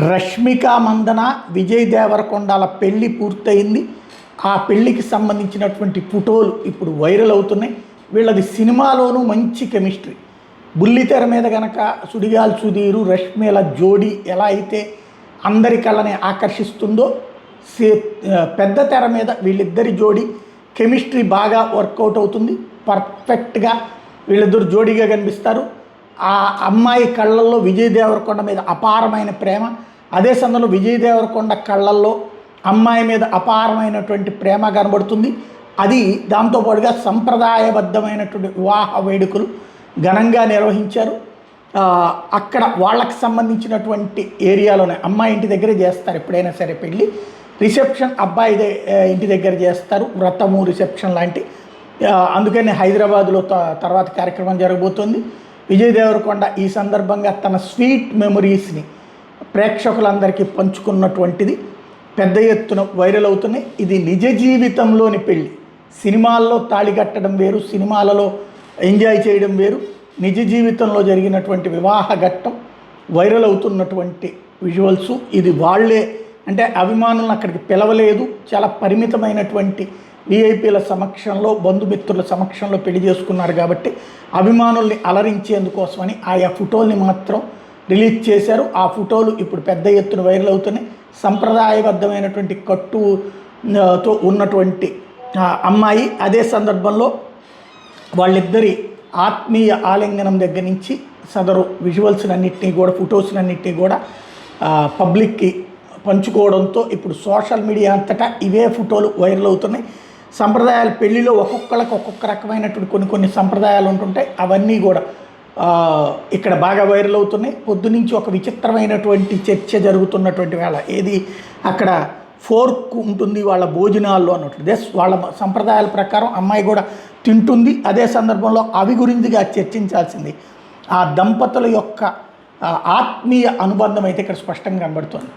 రష్మిక మందన విజయ్ దేవరకొండల పెళ్లి పూర్తయింది. ఆ పెళ్లికి సంబంధించినటువంటి ఫోటోలు ఇప్పుడు వైరల్ అవుతున్నాయి. వీళ్ళది సినిమాలోనూ మంచి కెమిస్ట్రీ. బుల్లితెర మీద కనుక సుడిగాలి సుధీరు రష్మిల జోడీ ఎలా అయితే అందరి కళ్ళని ఆకర్షిస్తుందో, పెద్ద తెర మీద వీళ్ళిద్దరి జోడీ కెమిస్ట్రీ బాగా వర్కౌట్ అవుతుంది. పర్ఫెక్ట్గా వీళ్ళిద్దరు జోడీగా కనిపిస్తారు. ఆ అమ్మాయి కళ్ళల్లో విజయ్ దేవరకొండ మీద అపారమైన ప్రేమ, అదే సమయంలో విజయ్ దేవరకొండ కళ్ళల్లో అమ్మాయి మీద అపారమైనటువంటి ప్రేమ కనబడుతుంది. అది దాంతోపాటుగా సంప్రదాయబద్ధమైనటువంటి వివాహ వేడుకలు ఘనంగా నిర్వహించారు. అక్కడ వాళ్ళకి సంబంధించినటువంటి ఏరియాలోనే అమ్మాయి ఇంటి దగ్గరే చేస్తారు ఎప్పుడైనా సరే పెళ్ళి. రిసెప్షన్ అబ్బాయి ఇంటి దగ్గర చేస్తారు, వ్రతము రిసెప్షన్ లాంటి. అందుకని హైదరాబాద్లో తర్వాత కార్యక్రమం జరగబోతోంది. విజయ్ దేవరకొండ ఈ సందర్భంగా తన స్వీట్ మెమరీస్ని ప్రేక్షకులందరికీ పంచుకున్నటువంటిది పెద్ద ఎత్తున వైరల్ అవుతున్నాయి. ఇది నిజ జీవితంలోని పెళ్ళి. సినిమాల్లో తాళి కట్టడం వేరు, సినిమాలలో ఎంజాయ్ చేయడం వేరు. నిజ జీవితంలో జరిగినటువంటి వివాహ ఘట్టం వైరల్ అవుతున్నటువంటి విజువల్స్. ఇది వాళ్ళే అంటే అభిమానులను అక్కడికి పిలవలేదు, చాలా పరిమితమైనటువంటి విఐపీల సమక్షంలో బంధుమిత్రుల సమక్షంలో పెళ్లి చేసుకున్నారు కాబట్టి అభిమానుల్ని అలరించేందుకోసమని ఆయా ఫోటోల్ని మాత్రం రిలీజ్ చేశారు. ఆ ఫోటోలు ఇప్పుడు పెద్ద ఎత్తున వైరల్ అవుతున్నాయి. సంప్రదాయబద్ధమైనటువంటి కట్టుతో ఉన్నటువంటి అమ్మాయి, అదే సందర్భంలో వాళ్ళిద్దరి ఆత్మీయ ఆలింగనం దగ్గర నుంచి సదరు విజువల్స్నన్నింటినీ కూడా ఫొటోస్నన్నింటినీ కూడా పబ్లిక్కి పంచుకోవడంతో ఇప్పుడు సోషల్ మీడియా అంతటా ఇవే ఫోటోలు వైరల్ అవుతున్నాయి. సంప్రదాయాలు పెళ్లిలో ఒక్కొక్కళ్ళకి ఒక్కొక్క రకమైనటువంటి కొన్ని సంప్రదాయాలు ఉంటుంటాయి. అవన్నీ కూడా ఇక్కడ బాగా వైరల్ అవుతున్నాయి. పొద్దునుంచి ఒక విచిత్రమైనటువంటి చర్చ జరుగుతున్నటువంటి వేళ ఏది అక్కడ ఫోర్క్ ఉంటుంది వాళ్ళ భోజనాల్లో అన్నట్టు. వాళ్ళ సంప్రదాయాల ప్రకారం అమ్మాయి కూడా తింటుంది. అదే సందర్భంలో అవి గురించిగా చర్చించాల్సింది. ఆ దంపతుల యొక్క ఆత్మీయ అనుబంధం అయితే ఇక్కడ స్పష్టంగా కనబడుతుంది.